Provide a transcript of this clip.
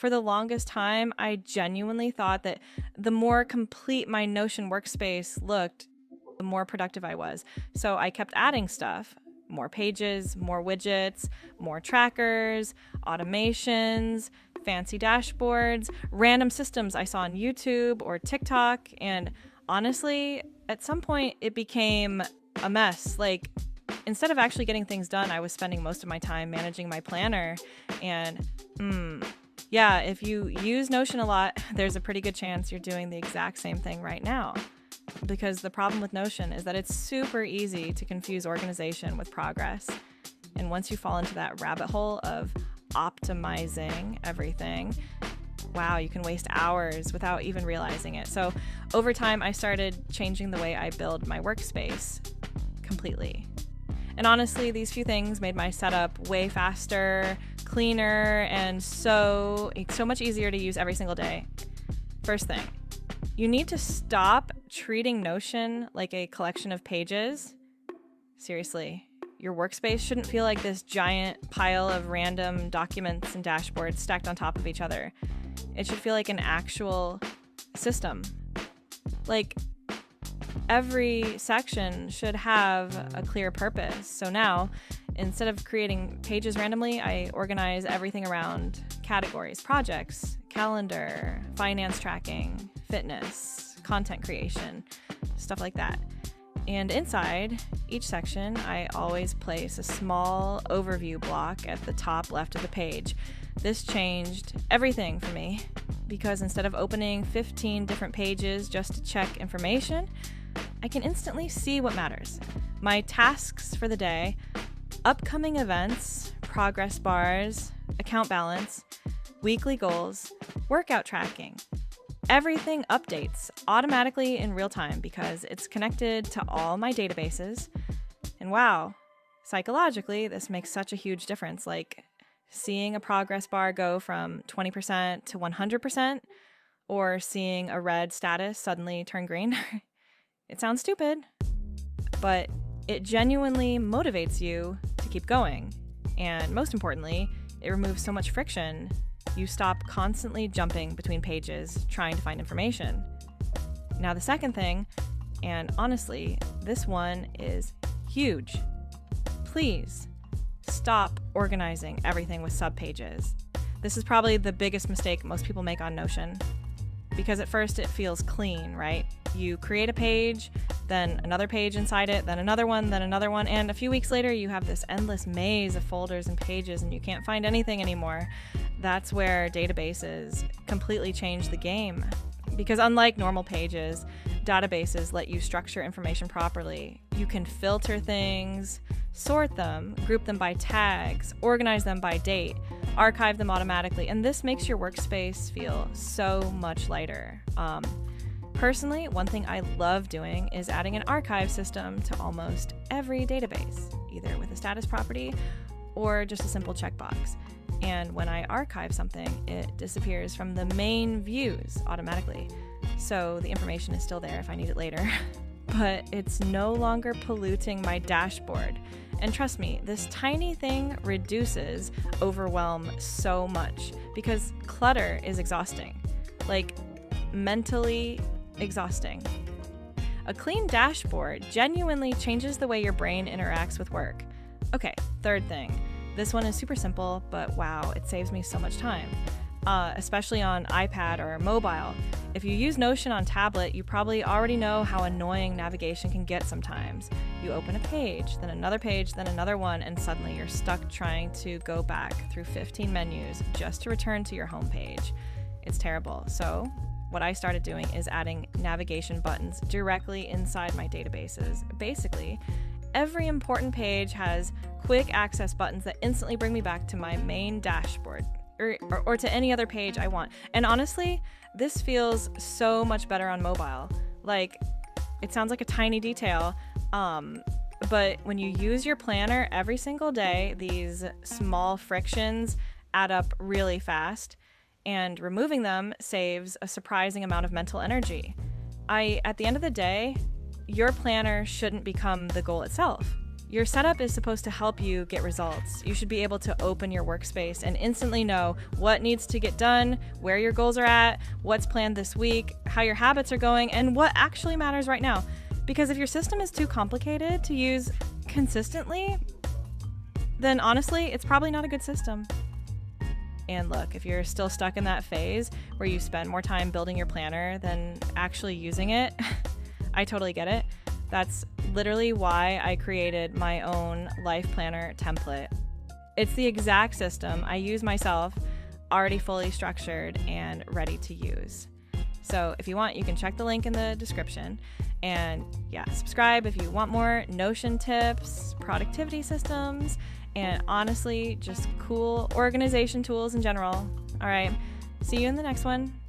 For the longest time, I genuinely thought that the more complete my Notion workspace looked, the more productive I was. So I kept adding stuff, more pages, more widgets, more trackers, automations, fancy dashboards, random systems I saw on YouTube or TikTok. And honestly, at some point, it became a mess. Like, instead of actually getting things done, I was spending most of my time managing my planner. And, yeah, if you use Notion a lot, there's a pretty good chance you're doing the exact same thing right now. Because the problem with Notion is that it's super easy to confuse organization with progress. And once you fall into that rabbit hole of optimizing everything, wow, you can waste hours without even realizing it. So over time, I started changing the way I build my workspace completely. And honestly, these few things made my setup way faster, cleaner, and so much easier to use every single day. First thing, you need to stop treating Notion like a collection of pages. Seriously, your workspace shouldn't feel like this giant pile of random documents and dashboards stacked on top of each other. It should feel like an actual system. Like, every section should have a clear purpose. So now, instead of creating pages randomly, I organize everything around categories, projects, calendar, finance tracking, fitness, content creation, stuff like that. And inside each section, I always place a small overview block at the top left of the page. This changed everything for me because instead of opening 15 different pages just to check information, I can instantly see what matters. My tasks for the day, upcoming events, progress bars, account balance, weekly goals, workout tracking. Everything updates automatically in real time because it's connected to all my databases. And wow, psychologically, this makes such a huge difference. Like seeing a progress bar go from 20% to 100%, or seeing a red status suddenly turn green. It sounds stupid, but it genuinely motivates you to keep going. And most importantly, it removes so much friction. You stop constantly jumping between pages trying to find information. Now, the second thing, and honestly, this one is huge. Please stop organizing everything with subpages. This is probably the biggest mistake most people make on Notion. Because at first it feels clean, right? You create a page, then another page inside it, then another one, and a few weeks later you have this endless maze of folders and pages and you can't find anything anymore. That's where databases completely change the game. Because unlike normal pages, databases let you structure information properly. You can filter things, sort them, group them by tags, organize them by date, archive them automatically, and this makes your workspace feel so much lighter. Personally, one thing I love doing is adding an archive system to almost every database, either with a status property or just a simple checkbox. And when I archive something, it disappears from the main views automatically. So the information is still there if I need it later, but it's no longer polluting my dashboard. And trust me, this tiny thing reduces overwhelm so much because clutter is exhausting, like mentally exhausting. A clean dashboard genuinely changes the way your brain interacts with work. Okay, third thing. This one is super simple, but wow, it saves me so much time, especially on iPad or mobile. If you use Notion on tablet, you probably already know how annoying navigation can get sometimes. You open a page, then another one, and suddenly you're stuck trying to go back through 15 menus just to return to your home page. It's terrible. So what I started doing is adding navigation buttons directly inside my databases. Basically, every important page has quick access buttons that instantly bring me back to my main dashboard or to any other page I want. And honestly, this feels so much better on mobile. Like, it sounds like a tiny detail, but when you use your planner every single day, these small frictions add up really fast, and removing them saves a surprising amount of mental energy. At the end of the day, your planner shouldn't become the goal itself. Your setup is supposed to help you get results. You should be able to open your workspace and instantly know what needs to get done, where your goals are at, what's planned this week, how your habits are going, and what actually matters right now. Because if your system is too complicated to use consistently, then honestly, it's probably not a good system. And look, if you're still stuck in that phase where you spend more time building your planner than actually using it, I totally get it. That's literally why I created my own life planner template. It's the exact system I use myself, already fully structured and ready to use. So if you want, you can check the link in the description. And yeah, subscribe if you want more Notion tips, productivity systems, and honestly, just cool organization tools in general. All right, see you in the next one.